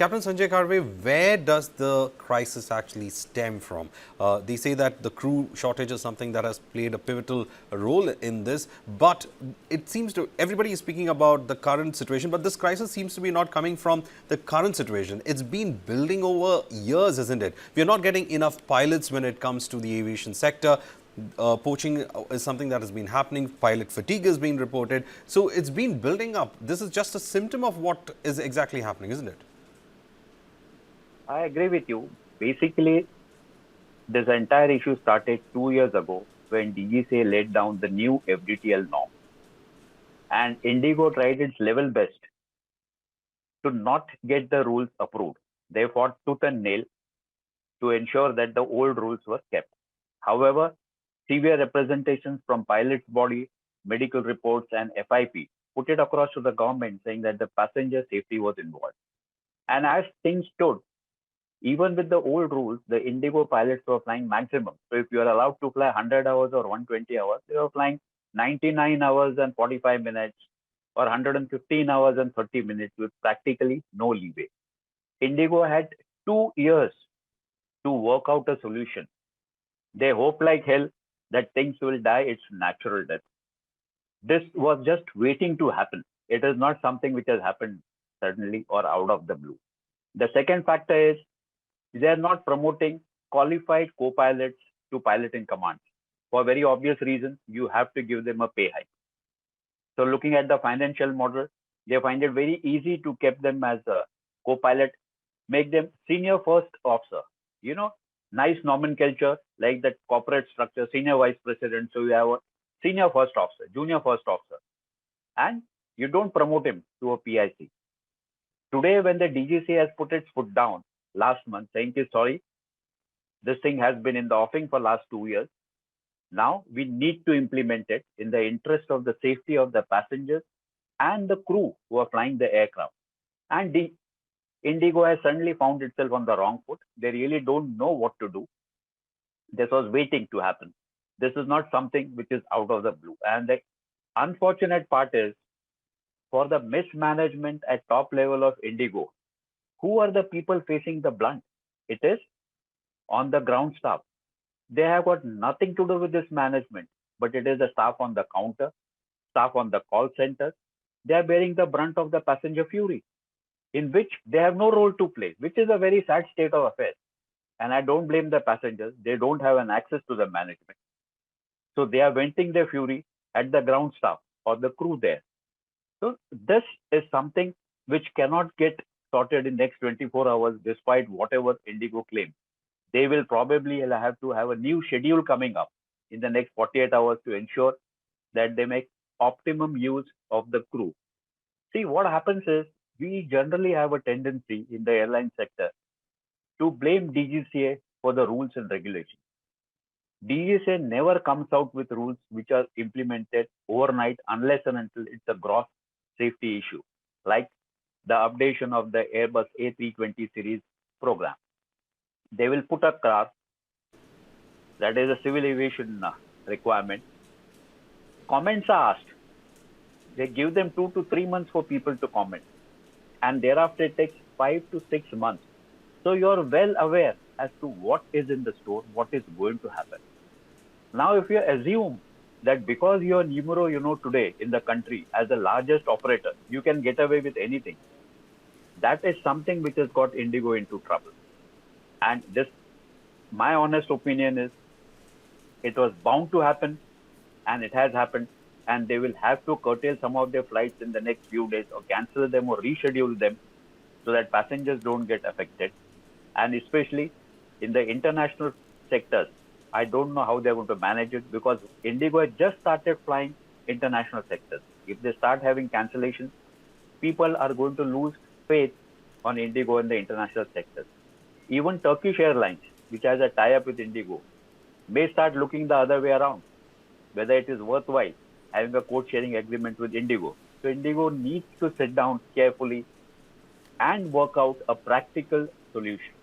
Captain Sanjay Karve, where does the crisis actually stem from? They say that the crew shortage is something that has played a pivotal role in this, but it seems to, everybody is speaking about the current situation, but this crisis seems to be not coming from the current situation. It's been building over years, isn't it? We are not getting enough pilots when it comes to the aviation sector. Poaching is something that has been happening. Pilot fatigue is being reported. So it's been building up. This is just a symptom of what is exactly happening, isn't it? I agree with you. Basically, this entire issue started 2 years ago when DGCA laid down the new FDTL norm. And IndiGo tried its level best to not get the rules approved. They fought tooth and nail to ensure that the old rules were kept. However, severe representations from pilots' body, medical reports, and FIP put it across to the government saying that the passenger safety was involved. And as things stood, even with the old rules, the IndiGo pilots were flying maximum. So if you are allowed to fly 100 hours or 120 hours, they were flying 99 hours and 45 minutes or 115 hours and 30 minutes with practically no leeway. IndiGo had 2 years to work out a solution. They hope like hell that things will die its natural death. This was just waiting to happen. It is not something which has happened suddenly or out of the blue. The second factor is they are not promoting qualified co-pilots to pilot in command. For very obvious reasons, you have to give them a pay hike. So looking at the financial model, they find it very easy to keep them as a co-pilot, make them senior first officer. You know, nice nomenclature like that corporate structure, senior vice president. So you have a senior first officer, junior first officer, and you don't promote him to a PIC. Today, when the DGCA has put its foot down last month, saying, sorry, this thing has been in the offing for last 2 years. Now we need to implement it in the interest of the safety of the passengers and the crew who are flying the aircraft. And IndiGo has suddenly found itself on the wrong foot. They really don't know what to do. This was waiting to happen. This is not something which is out of the blue. And the unfortunate part is, for the mismanagement at top level of IndiGo, who are the people facing the blunt? It is on the ground staff. They have got nothing to do with this management, but it is the staff on the counter, staff on the call center. They are bearing the brunt of the passenger fury, in which they have no role to play, which is a very sad state of affairs. And I don't blame the passengers. They don't have an access to the management. So they are venting their fury at the ground staff or the crew there. So this is something which cannot get sorted in next 24 hours, despite whatever IndiGo claims. They will probably have to have a new schedule coming up in the next 48 hours to ensure that they make optimum use of the crew. See, what happens is we generally have a tendency in the airline sector to blame DGCA for the rules and regulations. DGCA never comes out with rules which are implemented overnight unless and until it's a gross safety issue, like the updation of the Airbus A320 series program. They will put a car, that is a civil aviation requirement. Comments are asked. They give them 2 to 3 months for people to comment. And thereafter it takes 5 to 6 months. So you're well aware as to what is in the store, what is going to happen. Now, if you assume that because you're numero uno today in the country as the largest operator, you can get away with anything, that is something which has got IndiGo into trouble. And this, my honest opinion is, it was bound to happen, and it has happened, and they will have to curtail some of their flights in the next few days or cancel them or reschedule them so that passengers don't get affected. And especially in the international sectors, I don't know how they're going to manage it, because IndiGo has just started flying international sectors. If they start having cancellations, people are going to lose faith on IndiGo in the international sectors. Even Turkish Airlines, which has a tie-up with IndiGo, may start looking the other way around, whether it is worthwhile having a code-sharing agreement with IndiGo. So IndiGo needs to sit down carefully and work out a practical solution.